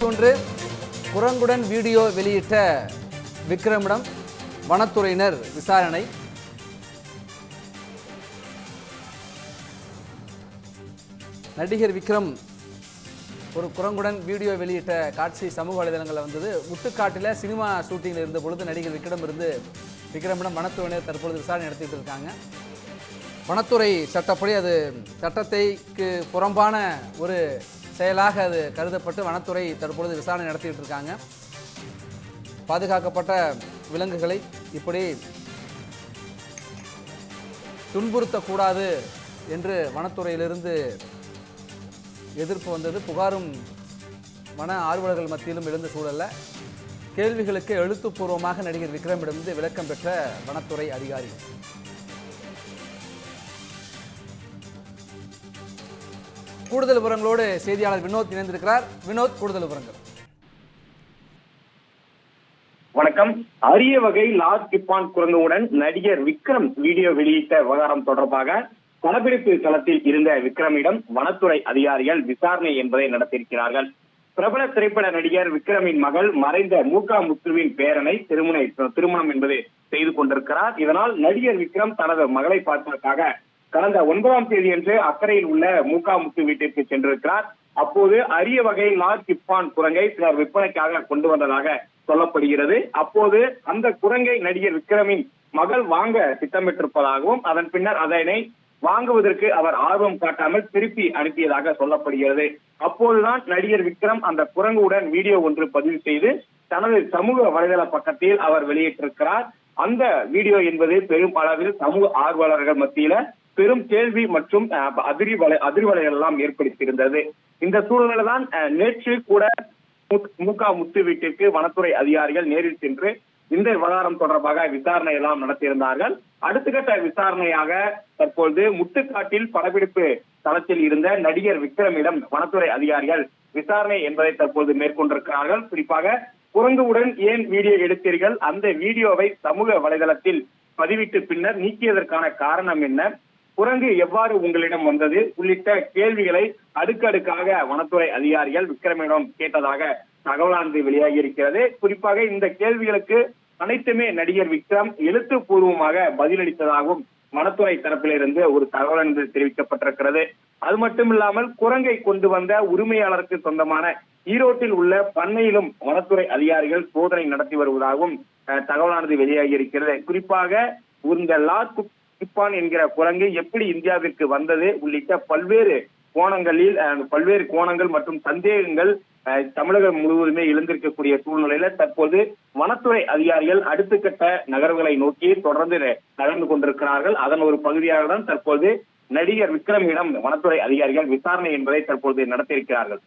மற்றொன்று, குரங்குடன் வீடியோ வெளியிட்ட விக்ரமிடம் வனத்துறையினர் விசாரணை. நடிகர் விக்ரம் ஒரு குரங்குடன் வீடியோ வெளியிட்ட காட்சி சமூக வலைதளங்களில் வந்தது. முட்டுக்காட்டில் சினிமா ஷூட்டிங்கில் இருந்த பொழுது நடிகர் விக்ரமிடம் வனத்துறையினர் தற்பொழுது விசாரணை நடத்திட்டு இருக்காங்க. வனத்துறை சட்டப்படி அது சட்டத்தைக்கு புறம்பான ஒரு செயலாக அது கருதப்பட்டு வனத்துறை தற்பொழுது விசாரணை நடத்திட்டு இருக்காங்க. பாதுகாக்கப்பட்ட விலங்குகளை இப்படி துன்புறுத்தக்கூடாது என்று வனத்துறையிலிருந்து எதிர்ப்பு வந்தது. புகாரும் வன ஆர்வலர்கள் மத்தியிலும் எழுந்த சூழல்ல கேள்விகளுக்கு எழுத்துப்பூர்வமாக நடிகர் விக்ரமிடமிருந்து விளக்கம் பெற்ற வனத்துறை அதிகாரி. கூடுதல் விவரங்களோடு செய்தியாளர் வினோத் இணைந்திருக்கிறார். வினோத், கூடுதல் விவரங்கள். வணக்கம். அரிய வகை லார்ஜ் கிப்பான் குரங்குடன் நடிகர் விக்ரம் வீடியோ வெளியிட்ட விவகாரம் தொடர்பாக படப்பிடிப்பு களத்தில் இருந்த விக்ரமிடம் வனத்துறை அதிகாரிகள் விசாரணை என்பதை நடத்தியிருக்கிறார்கள். பிரபல திரைப்பட நடிகர் விக்ரமின் மகள் மறைந்த மூகா முத்துவின் பேரனை திருமணம் என்பது செய்து கொண்டிருக்கிறார். இதனால் நடிகர் விக்ரம் தனது மகளை பார்ப்பதற்காக கடந்த 9ஆம் தேதியன்று அக்கறையில் உள்ள மூகா முத்து வீட்டிற்கு சென்றிருக்கிறார். அப்போது அரிய வகை லார்ஜ் கிப்பான் குரங்கை சிலர் விற்பனைக்காக கொண்டு வந்ததாக சொல்லப்படுகிறது. அப்போது அந்த குரங்கை நடிகர் விக்ரமின் மகள் வாங்க திட்டமிட்டிருப்பதாகவும் அதன் பின்னர் அதனை வாங்குவதற்கு அவர் ஆர்வம் காட்டாமல் திருப்பி அனுப்பியதாக சொல்லப்படுகிறது. அப்போதுதான் நடிகர் விக்ரம் அந்த குரங்குடன் வீடியோ ஒன்று பதிவு செய்து தனது சமூக வலைதள பக்கத்தில் அவர் வெளியிட்டிருக்கிறார். அந்த வீடியோ என்பது பெரும் அளவில் சமூக ஆர்வலர்கள் மத்தியில பெரும் கேள்வி மற்றும் அதிர்வலைகள் எல்லாம் ஏற்படுத்தியிருந்தது. இந்த சூழ்நிலை தான் நேற்று கூட மூகா முத்து வீட்டிற்கு வனத்துறை அதிகாரிகள் நேரில் சென்று இந்த விவகாரம் தொடர்பாக விசாரணை எல்லாம் நடத்தியிருந்தார்கள். அடுத்த கட்ட விசாரணையாக தற்பொழுது முட்டுக்காட்டில் படப்பிடிப்பு தளத்தில் இருந்த நடிகர் விக்ரமிடம் வனத்துறை அதிகாரிகள் விசாரணை என்பதை தற்போது மேற்கொண்டிருக்கிறார்கள். குறிப்பாக குரங்குடன் ஏன் வீடியோ எடுத்தீர்கள், அந்த வீடியோவை சமூக வலைதளத்தில் பதிவிட்டு பின்னர் நீக்கியதற்கான காரணம் என்ன, குரங்கு எவ்வாறு உங்களிடம் வந்தது உள்ளிட்ட கேள்விகளை அடுக்கடுக்காக வனத்துறை அதிகாரிகள் விக்ரமிடம் கேட்டதாக தகவலானது வெளியாகி இருக்கிறது. குறிப்பாக இந்த கேள்விகளுக்கு அனைத்துமே நடிகர் விக்ரம் எழுத்துப்பூர்வமாக பதிலளித்ததாகவும் வனத்துறை தரப்பிலிருந்து ஒரு தகவலானது தெரிவிக்கப்பட்டிருக்கிறது. அது மட்டுமில்லாமல் குரங்கை கொண்டு வந்த உரிமையாளருக்கு சொந்தமான ஈரோட்டில் உள்ள பண்ணையிலும் வனத்துறை அதிகாரிகள் சோதனை நடத்தி வருவதாகவும் தகவலானது வெளியாகி இருக்கிறது. குறிப்பாக இந்த லார்ஜ் கிப்பான் என்கிற குரங்கு எப்படி இந்தியாவிற்கு வந்தது உள்ளிட்ட பல்வேறு கோணங்கள் மற்றும் சந்தேகங்கள் தமிழகம் முழுவதுமே எழுந்திருக்கக்கூடிய சூழ்நிலையில தற்போது வனத்துறை அதிகாரிகள் அடுத்த கட்ட நகர்வுகளை நோக்கி தொடர்ந்து நகர்ந்து கொண்டிருக்கிறார்கள். அதன் ஒரு பகுதியாக தான் தற்போது நடிகர் விக்ரமிடம் வனத்துறை அதிகாரிகள் விசாரணை என்பதை தற்போது நடத்தியிருக்கிறார்கள்.